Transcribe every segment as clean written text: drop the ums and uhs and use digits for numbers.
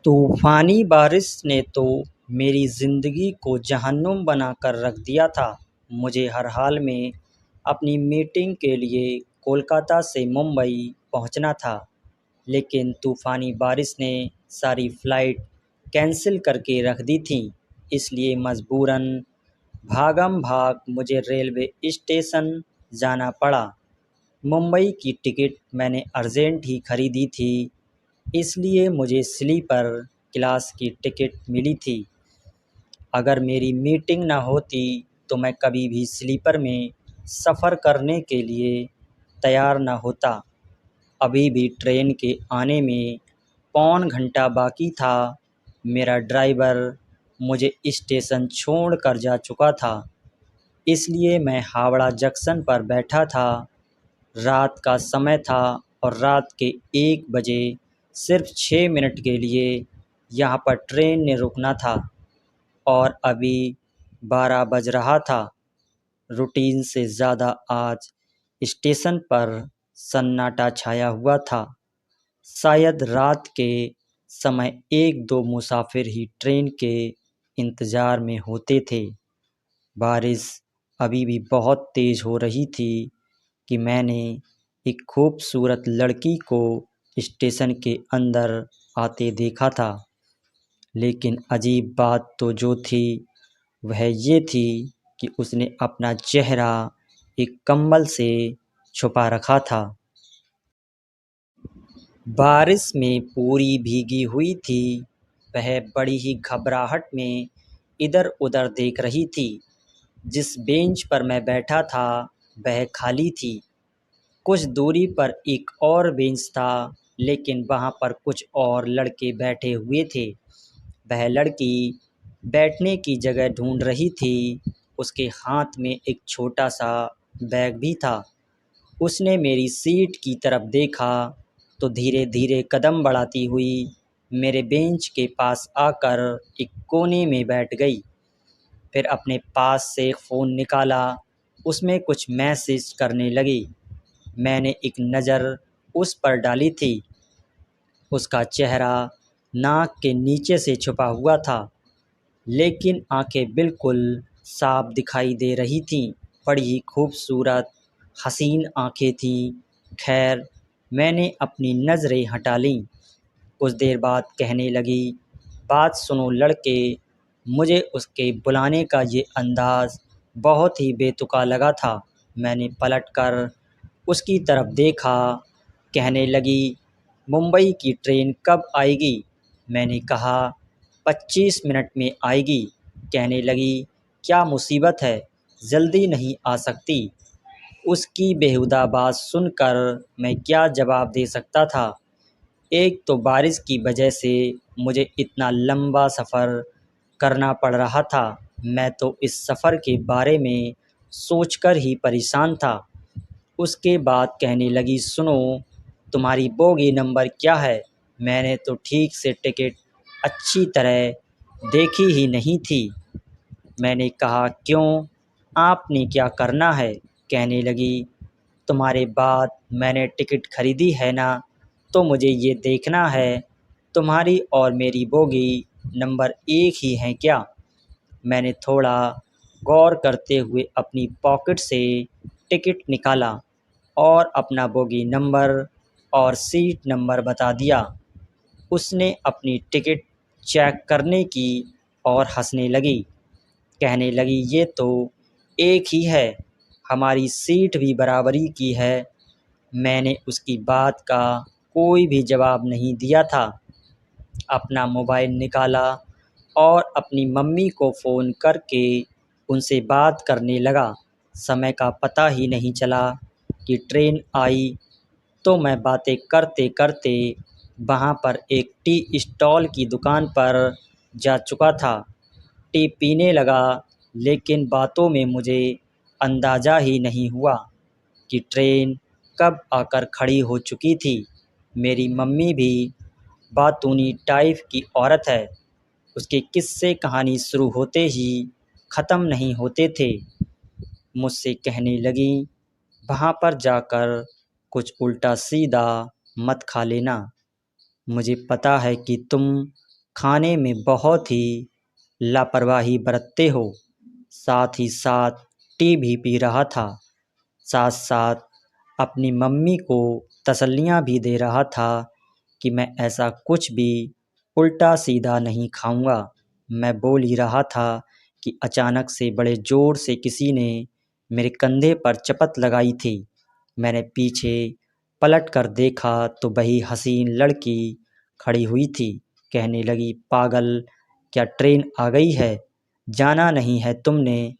तूफ़ानी बारिश ने तो मेरी ज़िंदगी को जहन्नुम बना कर रख दिया था। मुझे हर हाल में अपनी मीटिंग के लिए कोलकाता से मुंबई पहुंचना था, लेकिन तूफ़ानी बारिश ने सारी फ़्लाइट कैंसिल करके रख दी थी। इसलिए मजबूरन भागम-भाग मुझे रेलवे स्टेशन जाना पड़ा। मुंबई की टिकट मैंने अर्जेंट ही खरीदी थी, इसलिए मुझे स्लीपर क्लास की टिकट मिली थी। अगर मेरी मीटिंग न होती तो मैं कभी भी स्लीपर में सफ़र करने के लिए तैयार न होता। अभी भी ट्रेन के आने में पौन घंटा बाकी था। मेरा ड्राइवर मुझे स्टेशन छोड़कर जा चुका था, इसलिए मैं हावड़ा जंक्शन पर बैठा था। रात का समय था और रात के 1 बजे सिर्फ 6 मिनट के लिए यहाँ पर ट्रेन ने रुकना था और अभी 12 बज रहा था। रूटीन से ज़्यादा आज स्टेशन पर सन्नाटा छाया हुआ था। शायद रात के समय 1-2 मुसाफिर ही ट्रेन के इंतज़ार में होते थे। बारिश अभी भी बहुत तेज़ हो रही थी कि मैंने एक खूबसूरत लड़की को स्टेशन के अंदर आते देखा था। लेकिन अजीब बात तो जो थी वह ये थी कि उसने अपना चेहरा एक कंबल से छुपा रखा था। बारिश में पूरी भीगी हुई थी। वह बड़ी ही घबराहट में इधर-उधर देख रही थी। जिस बेंच पर मैं बैठा था वह खाली थी। कुछ दूरी पर एक और बेंच था, लेकिन वहाँ पर कुछ और लड़के बैठे हुए थे। वह लड़की बैठने की जगह ढूंढ रही थी। उसके हाथ में एक छोटा सा बैग भी था। उसने मेरी सीट की तरफ देखा तो धीरे-धीरे कदम बढ़ाती हुई मेरे बेंच के पास आकर एक कोने में बैठ गई। फिर अपने पास से फ़ोन निकाला, उसमें कुछ मैसेज करने लगी। मैंने एक नज़र उस पर डाली थी। उसका चेहरा नाक के नीचे से छुपा हुआ था, लेकिन आंखें बिल्कुल साफ दिखाई दे रही थीं। बड़ी ही खूबसूरत हसीन आंखें थीं। खैर, मैंने अपनी नज़रें हटा लीं। कुछ देर बाद कहने लगी, बात सुनो लड़के। मुझे उसके बुलाने का ये अंदाज़ बहुत ही बेतुका लगा था। मैंने पलटकर उसकी तरफ देखा। कहने लगी, मुंबई की ट्रेन कब आएगी? मैंने कहा, 25 मिनट में आएगी। कहने लगी, क्या मुसीबत है, जल्दी नहीं आ सकती? उसकी बेहुदा बात सुनकर मैं क्या जवाब दे सकता था। एक तो बारिश की वजह से मुझे इतना लंबा सफ़र करना पड़ रहा था। मैं तो इस सफ़र के बारे में सोचकर ही परेशान था। उसके बाद कहने लगी, सुनो, तुम्हारी बोगी नंबर क्या है? मैंने तो ठीक से टिकट अच्छी तरह देखी ही नहीं थी। मैंने कहा, क्यों, आपने क्या करना है? कहने लगी, तुम्हारे बाद मैंने टिकट खरीदी है ना, तो मुझे ये देखना है तुम्हारी और मेरी बोगी नंबर एक ही है क्या? मैंने थोड़ा गौर करते हुए अपनी पॉकेट से टिकट निकाला और अपना बोगी नंबर और सीट नंबर बता दिया। उसने अपनी टिकट चेक करने की और हंसने लगी। कहने लगी, ये तो एक ही है, हमारी सीट भी बराबरी की है। मैंने उसकी बात का कोई भी जवाब नहीं दिया था। अपना मोबाइल निकाला और अपनी मम्मी को फ़ोन करके उनसे बात करने लगा। समय का पता ही नहीं चला कि ट्रेन आई तो मैं बातें करते-करते वहाँ पर एक टी स्टॉल की दुकान पर जा चुका था। टी पीने लगा, लेकिन बातों में मुझे अंदाज़ा ही नहीं हुआ कि ट्रेन कब आकर खड़ी हो चुकी थी। मेरी मम्मी भी बातूनी टाइप की औरत है। उसके किस्से कहानी शुरू होते ही ख़त्म नहीं होते थे। मुझसे कहने लगी, वहाँ पर जाकर कुछ उल्टा सीधा मत खा लेना। मुझे पता है कि तुम खाने में बहुत ही लापरवाही बरतते हो। साथ ही साथ टी भी पी रहा था। साथ साथ अपनी मम्मी को तसल्लियाँ भी दे रहा था कि मैं ऐसा कुछ भी उल्टा सीधा नहीं खाऊंगा। मैं बोल ही रहा था कि अचानक से बड़े ज़ोर से किसी ने मेरे कंधे पर चपत लगाई थी। मैंने पीछे पलट कर देखा तो वही हसीन लड़की खड़ी हुई थी। कहने लगी, पागल, क्या ट्रेन आ गई है? जाना नहीं है तुमने?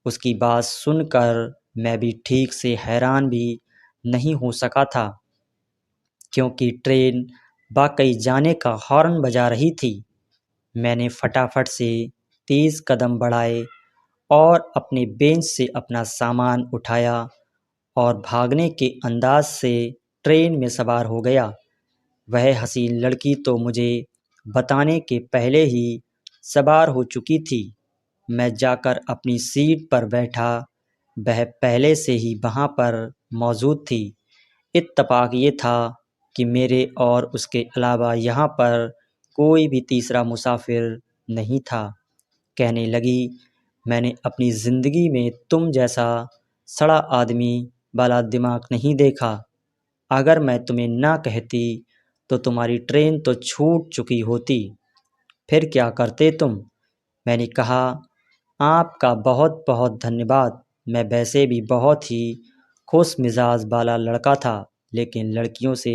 उसकी बात सुनकर मैं भी ठीक से हैरान भी नहीं हो सका था, क्योंकि ट्रेन वाकई जाने का हॉर्न बजा रही थी। मैंने फटाफट से तेज़ कदम बढ़ाए और अपने बेंच से अपना सामान उठाया और भागने के अंदाज से ट्रेन में सवार हो गया। वह हसीन लड़की तो मुझे बताने के पहले ही सवार हो चुकी थी। मैं जाकर अपनी सीट पर बैठा। वह पहले से ही वहाँ पर मौजूद थी। इत्तेफाक ये था कि मेरे और उसके अलावा यहाँ पर कोई भी तीसरा मुसाफिर नहीं था। कहने लगी, मैंने अपनी ज़िंदगी में तुम जैसा सड़ा आदमी वाला दिमाग नहीं देखा। अगर मैं तुम्हें ना कहती तो तुम्हारी ट्रेन तो छूट चुकी होती। फिर क्या करते तुम? मैंने कहा, आपका बहुत बहुत धन्यवाद। मैं वैसे भी बहुत ही खुश मिजाज वाला लड़का था, लेकिन लड़कियों से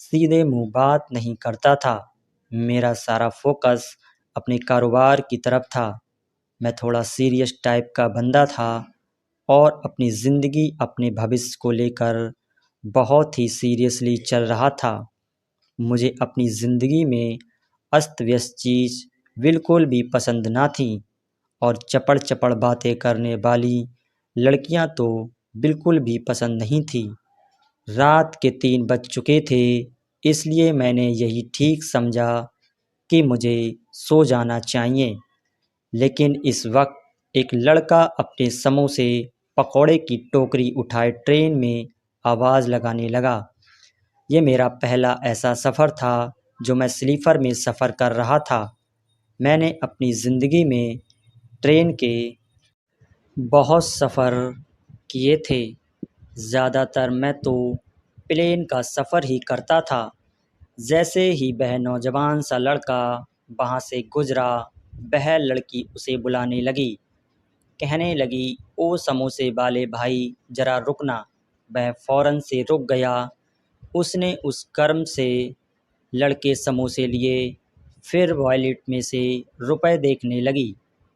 सीधे मुंह बात नहीं करता था। मेरा सारा फोकस अपने कारोबार की तरफ था। मैं थोड़ा सीरियस टाइप का बंदा था और अपनी ज़िंदगी, अपने भविष्य को लेकर बहुत ही सीरियसली चल रहा था। मुझे अपनी ज़िंदगी में अस्त-व्यस्त चीज़ बिल्कुल भी पसंद ना थीं और चपड़-चपड़ बातें करने वाली लड़कियां तो बिल्कुल भी पसंद नहीं थीं। रात के 3 बज चुके थे, इसलिए मैंने यही ठीक समझा कि मुझे सो जाना चाहिए। लेकिन इस वक्त एक लड़का अपने समोसे पकौड़े की टोकरी उठाए ट्रेन में आवाज़ लगाने लगा। ये मेरा पहला ऐसा सफ़र था जो मैं स्लीपर में सफ़र कर रहा था। मैंने अपनी ज़िंदगी में ट्रेन के बहुत सफ़र किए थे। ज़्यादातर मैं तो प्लेन का सफ़र ही करता था। जैसे ही वह नौजवान सा लड़का वहाँ से गुज़रा, वह लड़की उसे बुलाने लगी। कहने लगी, ओ समोसे वाले भाई, ज़रा रुकना। वह फ़ौरन से रुक गया। उसने उस कर्म से लड़के समोसे लिए, फिर वॉलेट में से रुपए देखने लगी।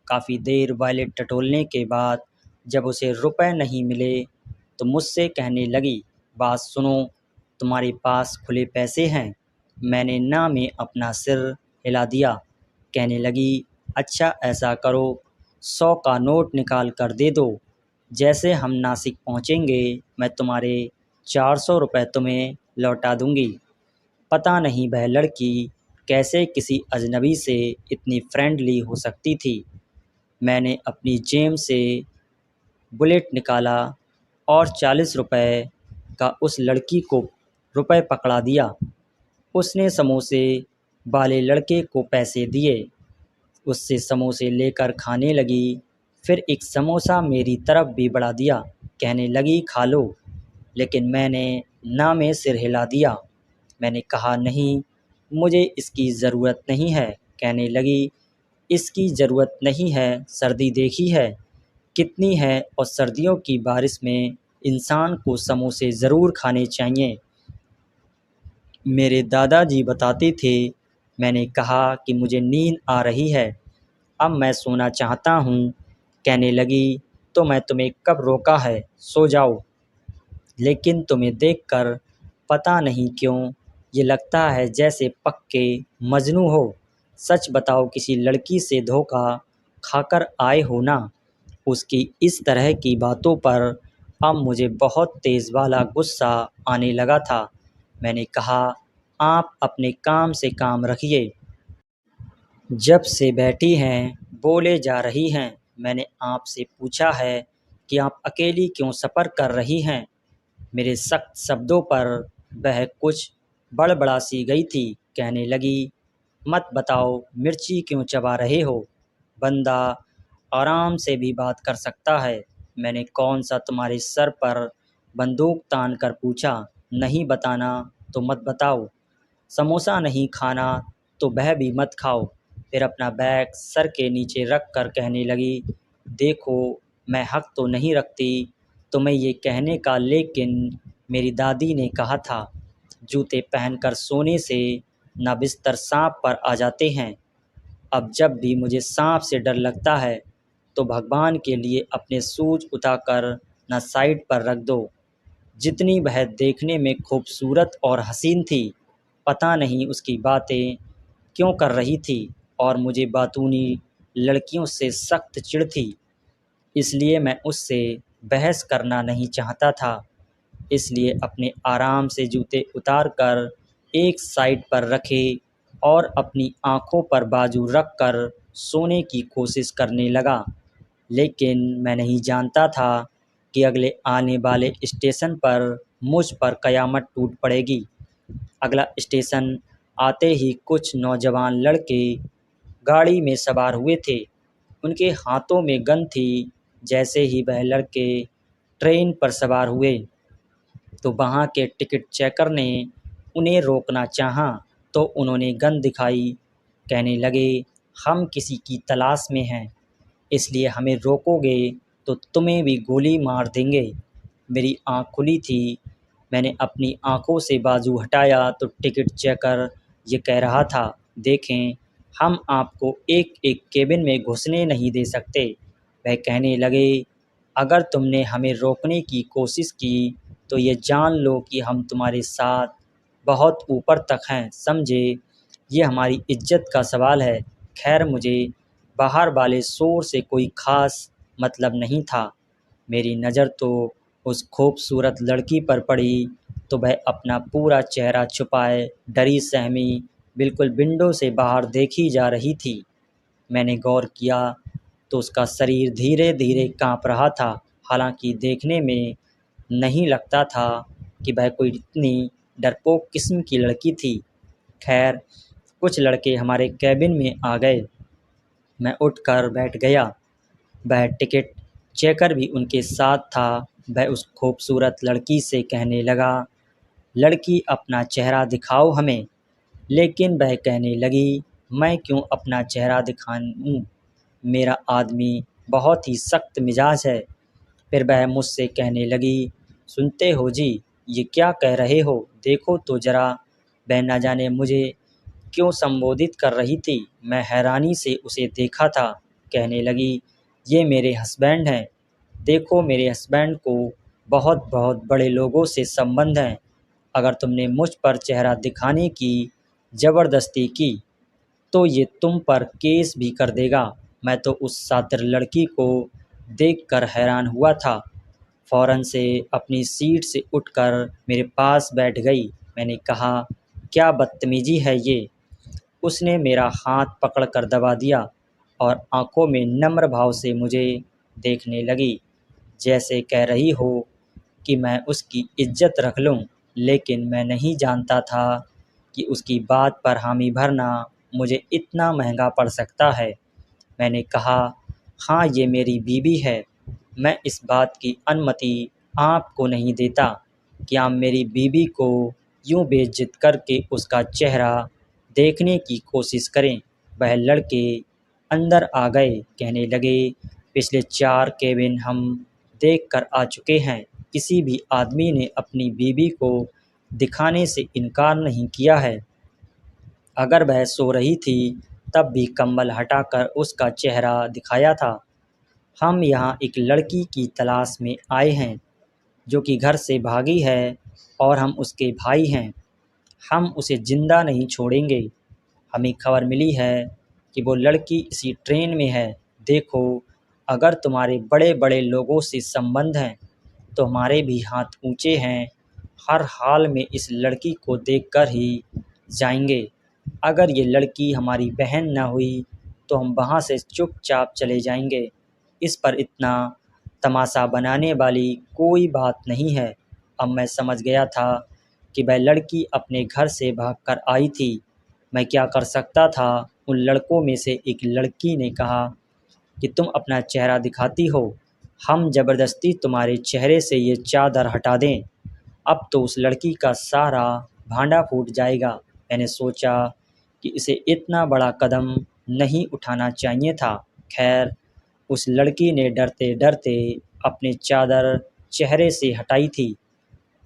काफ़ी देर वॉलेट टटोलने के बाद जब उसे रुपए नहीं मिले तो मुझसे कहने लगी, बात सुनो, तुम्हारे पास खुले पैसे हैं? मैंने ना में अपना सिर हिला दिया। कहने लगी, अच्छा ऐसा करो, 100 का नोट निकाल कर दे दो। जैसे हम नासिक पहुँचेंगे मैं तुम्हारे 400 रुपये तुम्हें लौटा दूंगी। पता नहीं वह लड़की कैसे किसी अजनबी से इतनी फ्रेंडली हो सकती थी। मैंने अपनी जेब से बुलेट निकाला और 40 रुपए का उस लड़की को रुपए पकड़ा दिया। उसने समोसे वाले लड़के को पैसे दिए। उससे समोसे लेकर खाने लगी। फिर एक समोसा मेरी तरफ भी बढ़ा दिया। कहने लगी, खा लो। लेकिन मैंने ना में सिर हिला दिया। मैंने कहा, नहीं, मुझे इसकी ज़रूरत नहीं है। कहने लगी, इसकी ज़रूरत नहीं है, सर्दी देखी है कितनी है, और सर्दियों की बारिश में इंसान को समोसे ज़रूर खाने चाहिए। मेरे दादाजी बताते थे। मैंने कहा कि मुझे नींद आ रही है, अब मैं सोना चाहता हूँ। कहने लगी, तो मैं तुम्हें कब रोका है, सो जाओ। लेकिन तुम्हें देखकर पता नहीं क्यों ये लगता है जैसे पक्के मजनू हो। सच बताओ, किसी लड़की से धोखा खाकर आए हो ना? उसकी इस तरह की बातों पर अब मुझे बहुत तेज़ वाला गुस्सा आने लगा था। मैंने कहा, आप अपने काम से काम रखिए। जब से बैठी हैं बोले जा रही हैं। मैंने आपसे पूछा है कि आप अकेली क्यों सफ़र कर रही हैं? मेरे सख्त शब्दों पर वह कुछ बड़बड़ा सी गई थी। कहने लगी, मत बताओ मिर्ची क्यों चबा रहे हो। बंदा आराम से भी बात कर सकता है। मैंने कौन सा तुम्हारे सर पर बंदूक तान कर पूछा। नहीं बताना तो मत बताओ। समोसा नहीं खाना तो वह भी मत खाओ। फिर अपना बैग सर के नीचे रख कर कहने लगी, देखो मैं हक तो नहीं रखती तुम्हें ये कहने का, लेकिन मेरी दादी ने कहा था जूते पहनकर सोने से न बिस्तर सांप पर आ जाते हैं। अब जब भी मुझे सांप से डर लगता है तो भगवान के लिए अपने शूज उतारकर न साइड पर रख दो। जितनी वह देखने में खूबसूरत और हसीन थी, पता नहीं उसकी बातें क्यों कर रही थी और मुझे बातूनी लड़कियों से सख्त चिढ़ थी। इसलिए मैं उससे बहस करना नहीं चाहता था। इसलिए अपने आराम से जूते उतार कर एक साइड पर रखे और अपनी आँखों पर बाजू रख कर सोने की कोशिश करने लगा। लेकिन मैं नहीं जानता था कि अगले आने वाले स्टेशन पर मुझ पर कयामत टूट पड़ेगी। अगला स्टेशन आते ही कुछ नौजवान लड़के गाड़ी में सवार हुए थे। उनके हाथों में गन थी। जैसे ही वह लड़के ट्रेन पर सवार हुए तो वहाँ के टिकट चेकर ने उन्हें रोकना चाहा, तो उन्होंने गन दिखाई। कहने लगे, हम किसी की तलाश में हैं, इसलिए हमें रोकोगे तो तुम्हें भी गोली मार देंगे। मेरी आँख खुली थी। मैंने अपनी आँखों से बाजू हटाया तो टिकट चेकर ये कह रहा था, देखें हम आपको एक एक केबिन में घुसने नहीं दे सकते। वह कहने लगे, अगर तुमने हमें रोकने की कोशिश की तो ये जान लो कि हम तुम्हारे साथ बहुत ऊपर तक हैं, समझे। ये हमारी इज्जत का सवाल है। खैर मुझे बाहर वाले शोर से कोई ख़ास मतलब नहीं था। मेरी नज़र तो उस खूबसूरत लड़की पर पड़ी तो वह अपना पूरा चेहरा छुपाए डरी सहमी बिल्कुल विंडो से बाहर देखी जा रही थी। मैंने गौर किया तो उसका शरीर धीरे धीरे काँप रहा था। हालांकि देखने में नहीं लगता था कि वह कोई इतनी डरपोक किस्म की लड़की थी। खैर कुछ लड़के हमारे कैबिन में आ गए। मैं उठकर बैठ गया। वह टिकट चेकर भी उनके साथ था। वह उस खूबसूरत लड़की से कहने लगा, लड़की अपना चेहरा दिखाओ हमें। लेकिन वह कहने लगी, मैं क्यों अपना चेहरा दिखाऊं, मेरा आदमी बहुत ही सख्त मिजाज है। फिर वह मुझसे कहने लगी, सुनते हो जी, ये क्या कह रहे हो, देखो तो ज़रा। वह न जाने मुझे क्यों संबोधित कर रही थी। मैं हैरानी से उसे देखा था। कहने लगी, ये मेरे हस्बैंड हैं। देखो मेरे हस्बैंड को बहुत बहुत बड़े लोगों से संबंध हैं। अगर तुमने मुझ पर चेहरा दिखाने की ज़बरदस्ती की तो ये तुम पर केस भी कर देगा। मैं तो उस शातिर लड़की को देखकर हैरान हुआ था। फ़ौरन से अपनी सीट से उठकर मेरे पास बैठ गई। मैंने कहा, क्या बदतमीज़ी है ये। उसने मेरा हाथ पकड़कर दबा दिया और आंखों में नम्र भाव से मुझे देखने लगी, जैसे कह रही हो कि मैं उसकी इज्जत रख लूं। लेकिन मैं नहीं जानता था कि उसकी बात पर हामी भरना मुझे इतना महंगा पड़ सकता है। मैंने कहा, हाँ ये मेरी बीवी है। मैं इस बात की अनुमति आपको नहीं देता कि आप मेरी बीवी को यूं बेइज्जत करके उसका चेहरा देखने की कोशिश करें। वह लड़के अंदर आ गए। कहने लगे, पिछले 4 केबिन हम देख कर आ चुके हैं। किसी भी आदमी ने अपनी बीवी को दिखाने से इनकार नहीं किया है। अगर वह सो रही थी तब भी कंबल हटाकर उसका चेहरा दिखाया था। हम यहाँ एक लड़की की तलाश में आए हैं जो कि घर से भागी है और हम उसके भाई हैं। हम उसे ज़िंदा नहीं छोड़ेंगे। हमें खबर मिली है कि वो लड़की इसी ट्रेन में है। देखो, अगर तुम्हारे बड़े बड़े लोगों से संबंध हैं तो हमारे भी हाथ ऊंचे हैं। हर हाल में इस लड़की को देखकर ही जाएंगे। अगर ये लड़की हमारी बहन न हुई तो हम वहाँ से चुपचाप चले जाएंगे। इस पर इतना तमाशा बनाने वाली कोई बात नहीं है। अब मैं समझ गया था कि वह लड़की अपने घर से भागकर आई थी। मैं क्या कर सकता था। उन लड़कों में से एक लड़की ने कहा कि तुम अपना चेहरा दिखाती हो, हम ज़बरदस्ती तुम्हारे चेहरे से ये चादर हटा दें। अब तो उस लड़की का सारा भांडा फूट जाएगा। मैंने सोचा कि इसे इतना बड़ा कदम नहीं उठाना चाहिए था। खैर, उस लड़की ने डरते डरते अपनी चादर चेहरे से हटाई थी।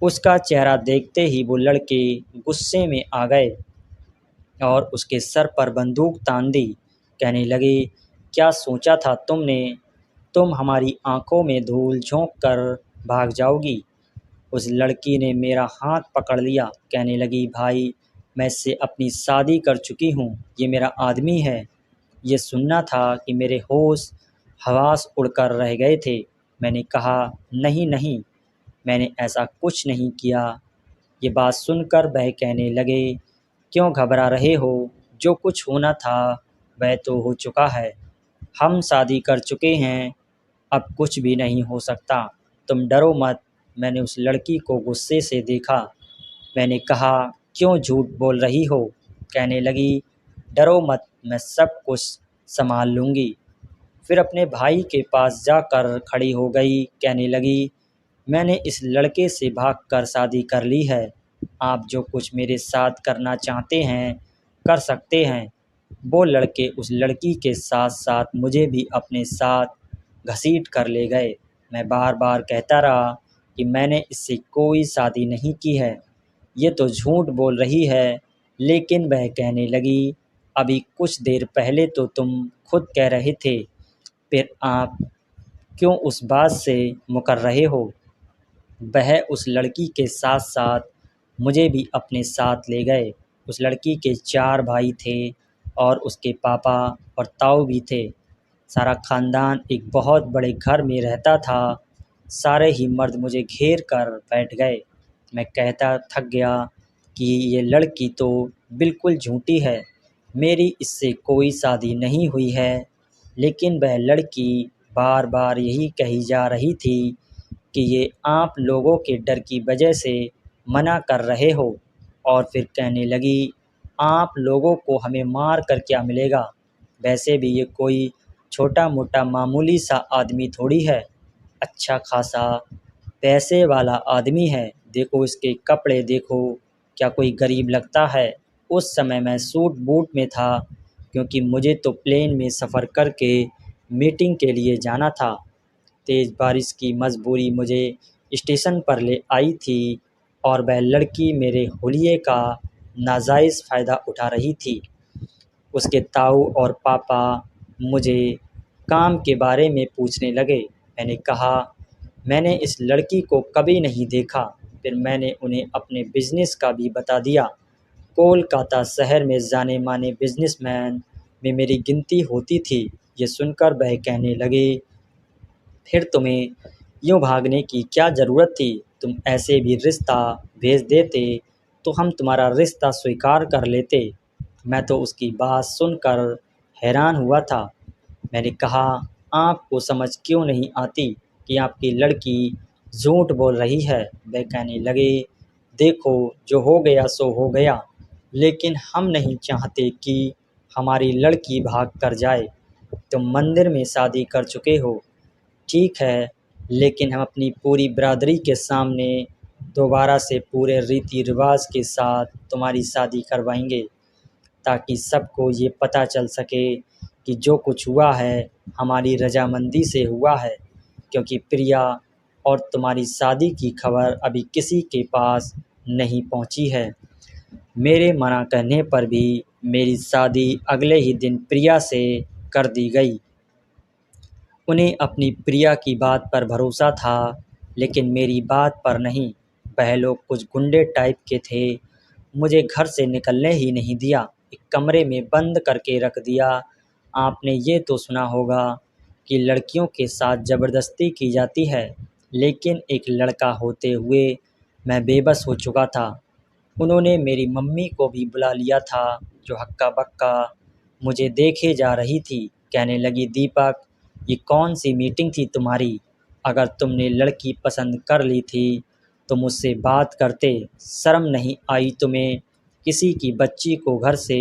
उसका चेहरा देखते ही वो लड़के गुस्से में आ गए और उसके सर पर बंदूक तान दी। कहने लगे, क्या सोचा था तुमने? तुम हमारी आंखों में धूल झोंक कर भाग जाओगी। उस लड़की ने मेरा हाथ पकड़ लिया। कहने लगी, भाई, मैं इससे अपनी शादी कर चुकी हूँ, ये मेरा आदमी है। ये सुनना था कि मेरे होश हवास उड़कर रह गए थे। मैंने कहा, नहीं नहीं, मैंने ऐसा कुछ नहीं किया। ये बात सुनकर वह कहने लगे, क्यों घबरा रहे हो? जो कुछ होना था वह तो हो चुका है। हम शादी कर चुके हैं, अब कुछ भी नहीं हो सकता। तुम डरो मत। मैंने उस लड़की को गुस्से से देखा। मैंने कहा, क्यों झूठ बोल रही हो? कहने लगी, डरो मत, मैं सब कुछ संभाल लूँगी। फिर अपने भाई के पास जाकर खड़ी हो गई। कहने लगी, मैंने इस लड़के से भागकर शादी कर ली है। आप जो कुछ मेरे साथ करना चाहते हैं कर सकते हैं। वो लड़के उस लड़की के साथ साथ मुझे भी अपने साथ घसीट कर ले गए। मैं बार बार कहता रहा कि मैंने इससे कोई शादी नहीं की है, ये तो झूठ बोल रही है। लेकिन वह कहने लगी, अभी कुछ देर पहले तो तुम खुद कह रहे थे, फिर आप क्यों उस बात से मुकर रहे हो? वह उस लड़की के साथ साथ मुझे भी अपने साथ ले गए। उस लड़की के 4 भाई थे और उसके पापा और ताऊ भी थे। सारा ख़ानदान एक बहुत बड़े घर में रहता था। सारे ही मर्द मुझे घेर कर बैठ गए। मैं कहता थक गया कि ये लड़की तो बिल्कुल झूठी है, मेरी इससे कोई शादी नहीं हुई है। लेकिन वह लड़की बार बार यही कही जा रही थी कि ये आप लोगों के डर की वजह से मना कर रहे हो। और फिर कहने लगी, आप लोगों को हमें मार कर क्या मिलेगा? वैसे भी ये कोई छोटा मोटा मामूली सा आदमी थोड़ी है, अच्छा खासा पैसे वाला आदमी है। देखो इसके कपड़े देखो, क्या कोई गरीब लगता है? उस समय मैं सूट बूट में था, क्योंकि मुझे तो प्लेन में सफ़र करके मीटिंग के लिए जाना था। तेज़ बारिश की मजबूरी मुझे स्टेशन पर ले आई थी और वह लड़की मेरे हुलिये का नाजायज़ फ़ायदा उठा रही थी। उसके ताऊ और पापा मुझे काम के बारे में पूछने लगे। मैंने कहा, मैंने इस लड़की को कभी नहीं देखा। फिर मैंने उन्हें अपने बिज़नेस का भी बता दिया। कोलकाता शहर में जाने माने बिजनेसमैन में मेरी गिनती होती थी। ये सुनकर वह कहने लगे, फिर तुम्हें यूँ भागने की क्या ज़रूरत थी? तुम ऐसे भी रिश्ता भेज देते तो हम तुम्हारा रिश्ता स्वीकार कर लेते। मैं तो उसकी बात सुनकर हैरान हुआ था। मैंने कहा, आपको समझ क्यों नहीं आती कि आपकी लड़की झूठ बोल रही है? वह कहने लगे, देखो, जो हो गया सो हो गया, लेकिन हम नहीं चाहते कि हमारी लड़की भाग कर जाए। तुम मंदिर में शादी कर चुके हो, ठीक है, लेकिन हम अपनी पूरी बिरादरी के सामने दोबारा से पूरे रीति रिवाज के साथ तुम्हारी शादी करवाएंगे, ताकि सबको ये पता चल सके कि जो कुछ हुआ है हमारी रजामंदी से हुआ है। क्योंकि प्रिया और तुम्हारी शादी की खबर अभी किसी के पास नहीं पहुंची है। मेरे मना करने पर भी मेरी शादी अगले ही दिन प्रिया से कर दी गई। उन्हें अपनी प्रिया की बात पर भरोसा था, लेकिन मेरी बात पर नहीं। वह लोग कुछ गुंडे टाइप के थे। मुझे घर से निकलने ही नहीं दिया, एक कमरे में बंद करके रख दिया। आपने ये तो सुना होगा कि लड़कियों के साथ ज़बरदस्ती की जाती है, लेकिन एक लड़का होते हुए मैं बेबस हो चुका था। उन्होंने मेरी मम्मी को भी बुला लिया था, जो हक्का बक्का मुझे देखे जा रही थी। कहने लगी, दीपक, ये कौन सी मीटिंग थी तुम्हारी? अगर तुमने लड़की पसंद कर ली थी तो मुझसे बात करते, शर्म नहीं आई तुम्हें? किसी की बच्ची को घर से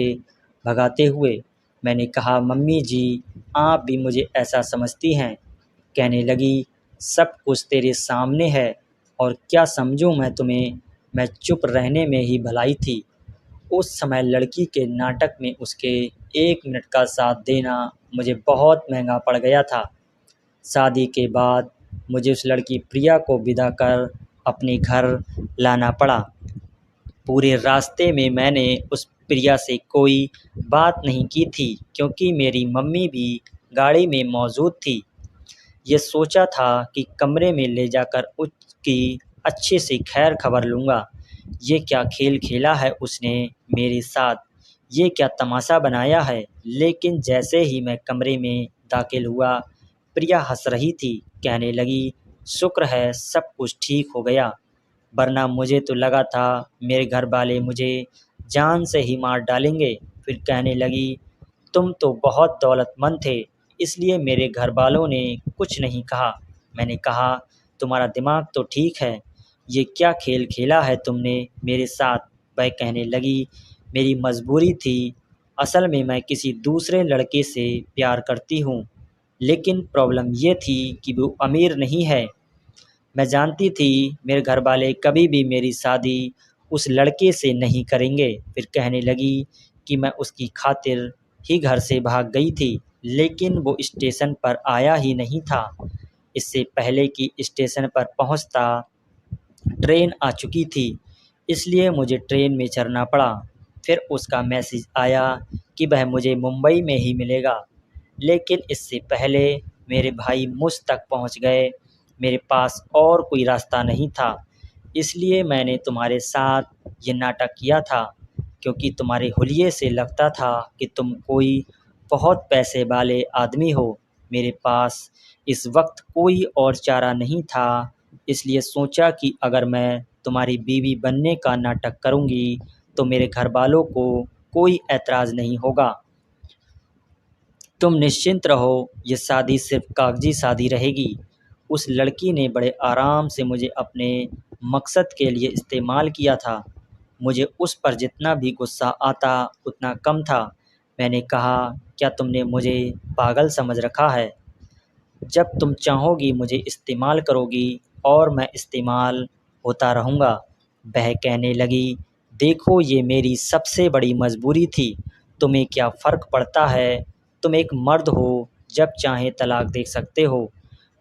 भगाते हुए। मैंने कहा, मम्मी जी, आप भी मुझे ऐसा समझती हैं? कहने लगी, सब कुछ तेरे सामने है और क्या समझूं मैं तुम्हें? मैं चुप रहने में ही भलाई थी। उस समय लड़की के नाटक में उसके 1 मिनट का साथ देना मुझे बहुत महंगा पड़ गया था। शादी के बाद मुझे उस लड़की प्रिया को विदा कर अपने घर लाना पड़ा। पूरे रास्ते में मैंने उस प्रिया से कोई बात नहीं की थी, क्योंकि मेरी मम्मी भी गाड़ी में मौजूद थी। ये सोचा था कि कमरे में ले जाकर उसकी अच्छे से खैर खबर लूँगा। ये क्या खेल खेला है उसने मेरे साथ, ये क्या तमाशा बनाया है। लेकिन जैसे ही मैं कमरे में दाखिल हुआ, प्रिया हंस रही थी। कहने लगी, शुक्र है सब कुछ ठीक हो गया, वरना मुझे तो लगा था मेरे घर वाले मुझे जान से ही मार डालेंगे। फिर कहने लगी, तुम तो बहुत दौलतमंद थे, इसलिए मेरे घर वालों ने कुछ नहीं कहा। मैंने कहा, तुम्हारा दिमाग तो ठीक है, ये क्या खेल खेला है तुमने मेरे साथ? वह कहने लगी, मेरी मजबूरी थी, असल में मैं किसी दूसरे लड़के से प्यार करती हूँ, लेकिन प्रॉब्लम ये थी कि वो अमीर नहीं है। मैं जानती थी मेरे घर वाले कभी भी मेरी शादी उस लड़के से नहीं करेंगे। फिर कहने लगी कि मैं उसकी खातिर ही घर से भाग गई थी, लेकिन वो स्टेशन पर आया ही नहीं था। इससे पहले कि स्टेशन पर पहुंचता ट्रेन आ चुकी थी, इसलिए मुझे ट्रेन में चढ़ना पड़ा। फिर उसका मैसेज आया कि वह मुझे मुंबई में ही मिलेगा, लेकिन इससे पहले मेरे भाई मुझ तक पहुंच गए। मेरे पास और कोई रास्ता नहीं था, इसलिए मैंने तुम्हारे साथ ये नाटक किया था, क्योंकि तुम्हारे हुलिये से लगता था कि तुम कोई बहुत पैसे वाले आदमी हो। मेरे पास इस वक्त कोई और चारा नहीं था, इसलिए सोचा कि अगर मैं तुम्हारी बीवी बनने का नाटक करूँगी तो मेरे घर वालों को कोई ऐतराज़ नहीं होगा। तुम निश्चिंत रहो, ये शादी सिर्फ कागजी शादी रहेगी। उस लड़की ने बड़े आराम से मुझे अपने मकसद के लिए इस्तेमाल किया था। मुझे उस पर जितना भी गुस्सा आता उतना कम था। मैंने कहा, क्या तुमने मुझे पागल समझ रखा है? जब तुम चाहोगी मुझे इस्तेमाल करोगी और मैं इस्तेमाल होता रहूँगा। वह कहने लगी, देखो ये मेरी सबसे बड़ी मजबूरी थी, तुम्हें क्या फ़र्क पड़ता है? तुम एक मर्द हो, जब चाहे तलाक दे सकते हो,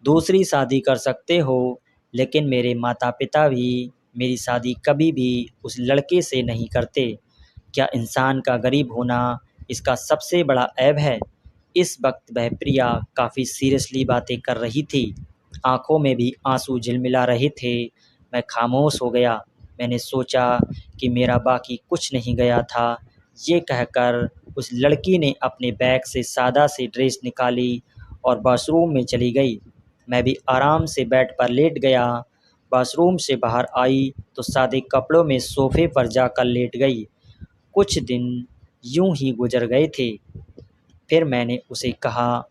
दूसरी शादी कर सकते हो, लेकिन मेरे माता पिता भी मेरी शादी कभी भी उस लड़के से नहीं करते। क्या इंसान का गरीब होना इसका सबसे बड़ा ऐब है? इस वक्त वह प्रिया काफ़ी सीरियसली बातें कर रही थी, आंखों में भी आंसू झिलमिला रहे थे। मैं खामोश हो गया। मैंने सोचा कि मेरा बाकी कुछ नहीं गया था। ये कहकर उस लड़की ने अपने बैग से सादा सी ड्रेस निकाली और वॉशरूम में चली गई। मैं भी आराम से बेड पर लेट गया। वॉशरूम से बाहर आई तो सादे कपड़ों में सोफ़े पर जाकर लेट गई। कुछ दिन यूं ही गुजर गए थे। फिर मैंने उसे कहा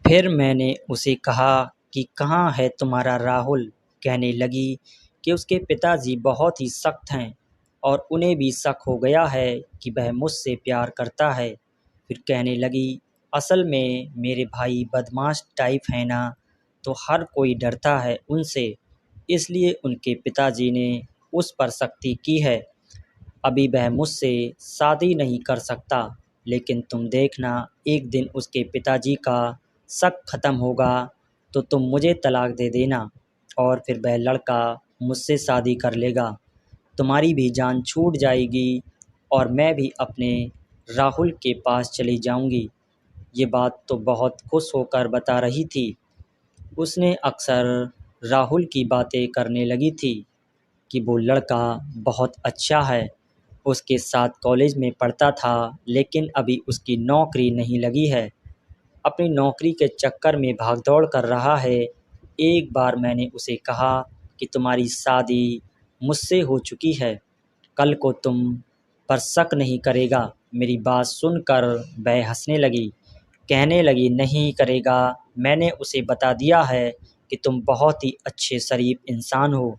फिर मैंने उसे कहा कि कहाँ है तुम्हारा राहुल? कहने लगी कि उसके पिताजी बहुत ही सख्त हैं और उन्हें भी शक हो गया है कि वह मुझसे प्यार करता है। फिर कहने लगी, असल में मेरे भाई बदमाश टाइप हैं ना, तो हर कोई डरता है उनसे, इसलिए उनके पिताजी ने उस पर सख्ती की है। अभी वह मुझसे शादी नहीं कर सकता, लेकिन तुम देखना, एक दिन उसके पिताजी का शक ख़त्म होगा तो तुम मुझे तलाक दे देना और फिर वह लड़का मुझसे शादी कर लेगा। तुम्हारी भी जान छूट जाएगी और मैं भी अपने राहुल के पास चली जाऊंगी। ये बात तो बहुत खुश होकर बता रही थी। उसने अक्सर राहुल की बातें करने लगी थी कि वो लड़का बहुत अच्छा है, उसके साथ कॉलेज में पढ़ता था, लेकिन अभी उसकी नौकरी नहीं लगी है, अपनी नौकरी के चक्कर में भागदौड़ कर रहा है। एक बार मैंने उसे कहा कि तुम्हारी शादी मुझसे हो चुकी है, कल को तुम पर शक नहीं करेगा। मेरी बात सुनकर वह हंसने लगी। कहने लगी, नहीं करेगा, मैंने उसे बता दिया है कि तुम बहुत ही अच्छे शरीफ इंसान हो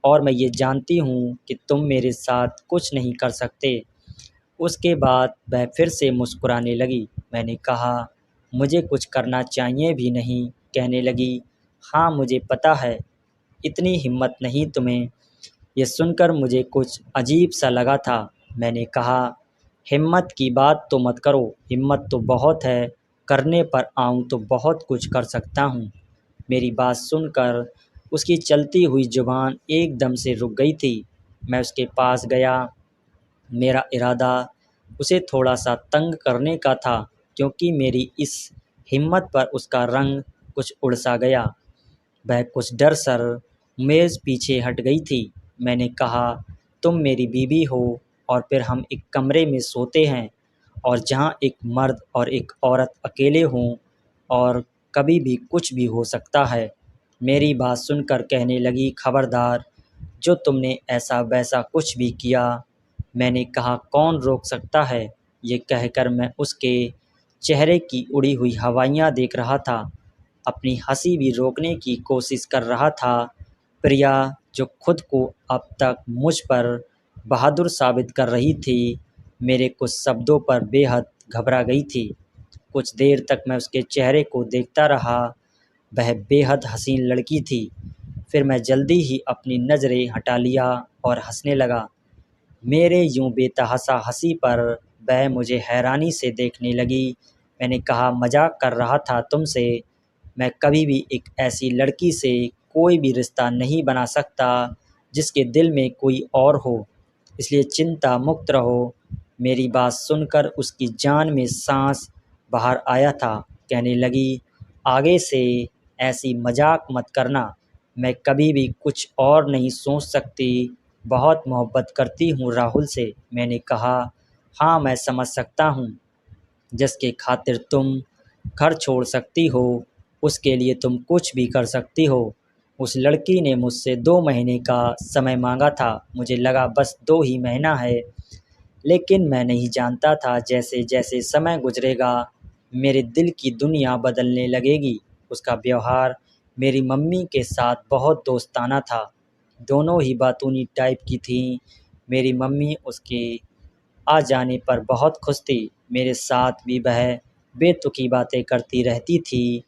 और मैं ये जानती हूँ कि तुम मेरे साथ कुछ नहीं कर सकते। उसके बाद वह फिर से मुस्कुराने लगी। मैंने कहा, मुझे कुछ करना चाहिए भी नहीं। कहने लगी, हाँ मुझे पता है, इतनी हिम्मत नहीं तुम्हें। ये सुनकर मुझे कुछ अजीब सा लगा था। मैंने कहा, हिम्मत की बात तो मत करो, हिम्मत तो बहुत है, करने पर आऊँ तो बहुत कुछ कर सकता हूँ। मेरी बात सुनकर उसकी चलती हुई जुबान एकदम से रुक गई थी। मैं उसके पास गया। मेरा इरादा उसे थोड़ा सा तंग करने का था, क्योंकि मेरी इस हिम्मत पर उसका रंग कुछ उड़ सा गया। वह कुछ डर कर मेज़ पीछे हट गई थी। मैंने कहा, तुम मेरी बीवी हो और फिर हम एक कमरे में सोते हैं, और जहाँ एक मर्द और एक औरत अकेले हों, और कभी भी कुछ भी हो सकता है। मेरी बात सुनकर कहने लगी, खबरदार, जो तुमने ऐसा वैसा कुछ भी किया। मैंने कहा, कौन रोक सकता है। ये कहकर मैं उसके चेहरे की उड़ी हुई हवाइयाँ देख रहा था। अपनी हंसी भी रोकने की कोशिश कर रहा था। प्रिया, जो खुद को अब तक मुझ पर बहादुर साबित कर रही थी, मेरे कुछ शब्दों पर बेहद घबरा गई थी। कुछ देर तक मैं उसके चेहरे को देखता रहा। वह बेहद हसीन लड़की थी। फिर मैं जल्दी ही अपनी नज़रें हटा लिया और हंसने लगा। मेरे यूं बेतहाशा हंसी पर वह मुझे हैरानी से देखने लगी। मैंने कहा, मजाक कर रहा था तुमसे। मैं कभी भी एक ऐसी लड़की से कोई भी रिश्ता नहीं बना सकता जिसके दिल में कोई और हो, इसलिए चिंता मुक्त रहो। मेरी बात सुनकर उसकी जान में सांस बाहर आया था। कहने लगी, आगे से ऐसी मजाक मत करना। मैं कभी भी कुछ और नहीं सोच सकती। बहुत मोहब्बत करती हूँ राहुल से। मैंने कहा, हाँ मैं समझ सकता हूँ। जिसके खातिर तुम घर छोड़ सकती हो, उसके लिए तुम कुछ भी कर सकती हो। उस लड़की ने मुझसे 2 महीने का समय मांगा था। मुझे लगा बस 2 ही महीना है, लेकिन मैं नहीं जानता था जैसे जैसे समय गुजरेगा मेरे दिल की दुनिया बदलने लगेगी। उसका व्यवहार मेरी मम्मी के साथ बहुत दोस्ताना था। दोनों ही बातूनी टाइप की थीं। मेरी मम्मी उसके आ जाने पर बहुत खुश थी। मेरे साथ भी वह बेतुकी बातें करती रहती थी।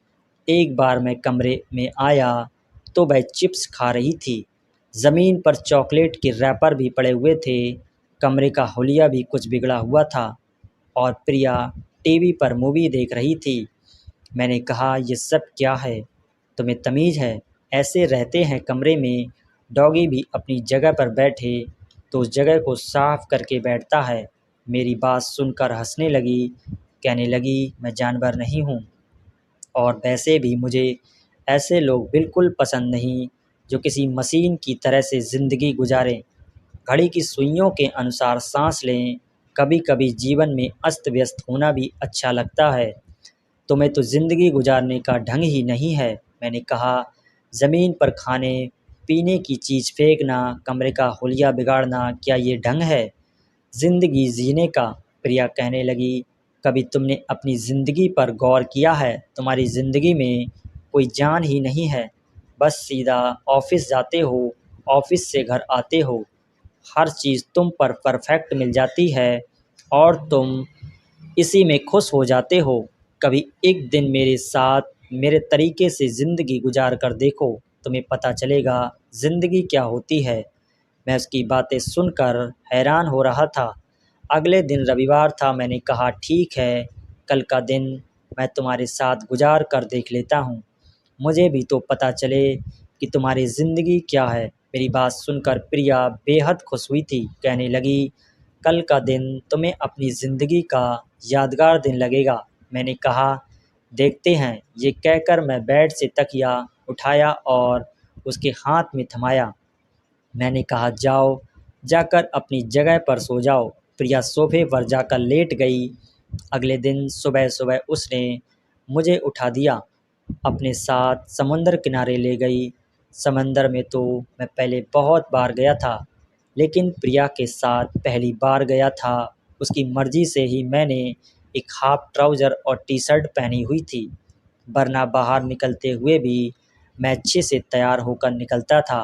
एक बार मैं कमरे में आया तो वह चिप्स खा रही थी। ज़मीन पर चॉकलेट के रैपर भी पड़े हुए थे। कमरे का हुलिया भी कुछ बिगड़ा हुआ था, और प्रिया टीवी पर मूवी देख रही थी। मैंने कहा, ये सब क्या है? तुम्हें तमीज़ है? ऐसे रहते हैं कमरे में? डॉगी भी अपनी जगह पर बैठे तो उस जगह को साफ करके बैठता है। मेरी बात सुनकर हंसने लगी। कहने लगी, मैं जानवर नहीं हूँ, और वैसे भी मुझे ऐसे लोग बिल्कुल पसंद नहीं जो किसी मशीन की तरह से ज़िंदगी गुजारें, घड़ी की सुइयों के अनुसार सांस लें। कभी कभी जीवन में अस्त व्यस्त होना भी अच्छा लगता है। तुम्हें तो ज़िंदगी गुजारने का ढंग ही नहीं है। मैंने कहा, ज़मीन पर खाने पीने की चीज़ फेंकना, कमरे का हुलिया बिगाड़ना, क्या ये ढंग है ज़िंदगी जीने का? प्रिया कहने लगी, कभी तुमने अपनी ज़िंदगी पर गौर किया है? तुम्हारी ज़िंदगी में कोई जान ही नहीं है। बस सीधा ऑफिस जाते हो, ऑफिस से घर आते हो, हर चीज़ तुम पर परफेक्ट मिल जाती है, और तुम इसी में खुश हो जाते हो। कभी एक दिन मेरे साथ मेरे तरीके से ज़िंदगी गुजार कर देखो, तुम्हें पता चलेगा ज़िंदगी क्या होती है। मैं उसकी बातें सुनकर हैरान हो रहा था। अगले दिन रविवार था। मैंने कहा, ठीक है, कल का दिन मैं तुम्हारे साथ गुजार कर देख लेता हूँ। मुझे भी तो पता चले कि तुम्हारी ज़िंदगी क्या है। मेरी बात सुनकर प्रिया बेहद खुश हुई थी। कहने लगी, कल का दिन तुम्हें अपनी ज़िंदगी का यादगार दिन लगेगा। मैंने कहा, देखते हैं। ये कहकर मैं बेड से तकिया उठाया और उसके हाथ में थमाया। मैंने कहा, जाओ, जाकर अपनी जगह पर सो जाओ। प्रिया सोफे पर जाकर लेट गई। अगले दिन सुबह सुबह उसने मुझे उठा दिया, अपने साथ समुंदर किनारे ले गई। समंदर में तो मैं पहले बहुत बार गया था, लेकिन प्रिया के साथ पहली बार गया था। उसकी मर्ज़ी से ही मैंने एक हाफ ट्राउज़र और टी शर्ट पहनी हुई थी, वरना बाहर निकलते हुए भी मैं अच्छे से तैयार होकर निकलता था।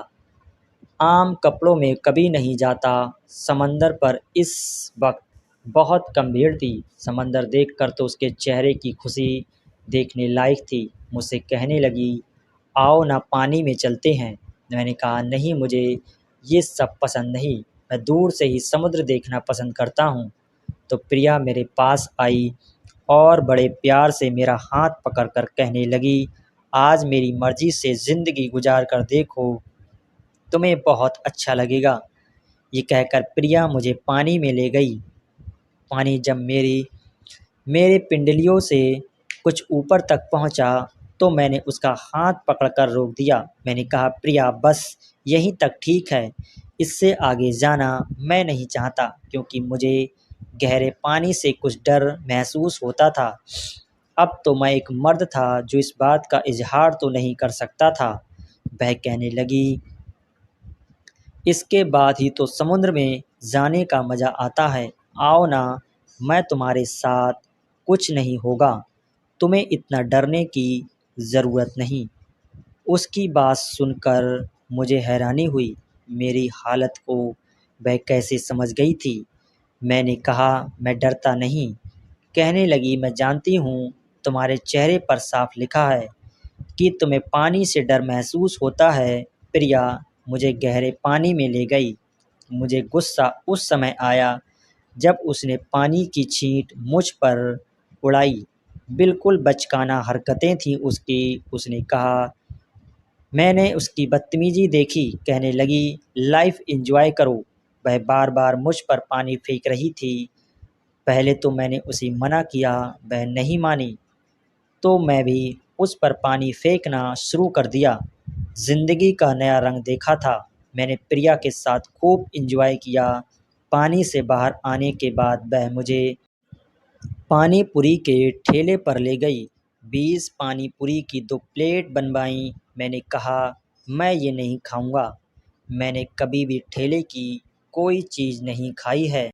आम कपड़ों में कभी नहीं जाता। समंदर पर इस वक्त बहुत कम भीड़ थी। समंदर देखकर तो उसके चेहरे की खुशी देखने लायक थी। मुझसे कहने लगी, आओ ना पानी में चलते हैं। मैंने कहा, नहीं, मुझे ये सब पसंद नहीं, मैं दूर से ही समुद्र देखना पसंद करता हूँ। तो प्रिया मेरे पास आई और बड़े प्यार से मेरा हाथ पकड़कर कहने लगी, आज मेरी मर्जी से ज़िंदगी गुजार कर देखो, तुम्हें बहुत अच्छा लगेगा। ये कहकर प्रिया मुझे पानी में ले गई। पानी जब मेरे पिंडलियों से कुछ ऊपर तक पहुंचा तो मैंने उसका हाथ पकड़कर रोक दिया। मैंने कहा, प्रिया, बस यहीं तक ठीक है, इससे आगे जाना मैं नहीं चाहता, क्योंकि मुझे गहरे पानी से कुछ डर महसूस होता था। अब तो मैं एक मर्द था जो इस बात का इजहार तो नहीं कर सकता था। वह कहने लगी, इसके बाद ही तो समुद्र में जाने का मज़ा आता है। आओ ना, मैं तुम्हारे साथ, कुछ नहीं होगा, तुम्हें इतना डरने की ज़रूरत नहीं। उसकी बात सुनकर मुझे हैरानी हुई। मेरी हालत को वह कैसे समझ गई थी। मैंने कहा, मैं डरता नहीं। कहने लगी, मैं जानती हूँ, तुम्हारे चेहरे पर साफ लिखा है कि तुम्हें पानी से डर महसूस होता है। प्रिया मुझे गहरे पानी में ले गई। मुझे गुस्सा उस समय आया जब उसने पानी की छींट मुझ पर उड़ाई। बिल्कुल बचकाना हरकतें थीं उसकी। उसने कहा, मैंने उसकी बदतमीजी देखी। कहने लगी, लाइफ एंजॉय करो। वह बार बार मुझ पर पानी फेंक रही थी। पहले तो मैंने उसे मना किया, वह नहीं मानी, तो मैं भी उस पर पानी फेंकना शुरू कर दिया। ज़िंदगी का नया रंग देखा था। मैंने प्रिया के साथ खूब एंजॉय किया। पानी से बाहर आने के बाद वह मुझे पानी पूरी के ठेले पर ले गई। 20 पानी पूरी की 2 प्लेट बनवाईं। मैंने कहा, मैं ये नहीं खाऊंगा। मैंने कभी भी ठेले की कोई चीज़ नहीं खाई है।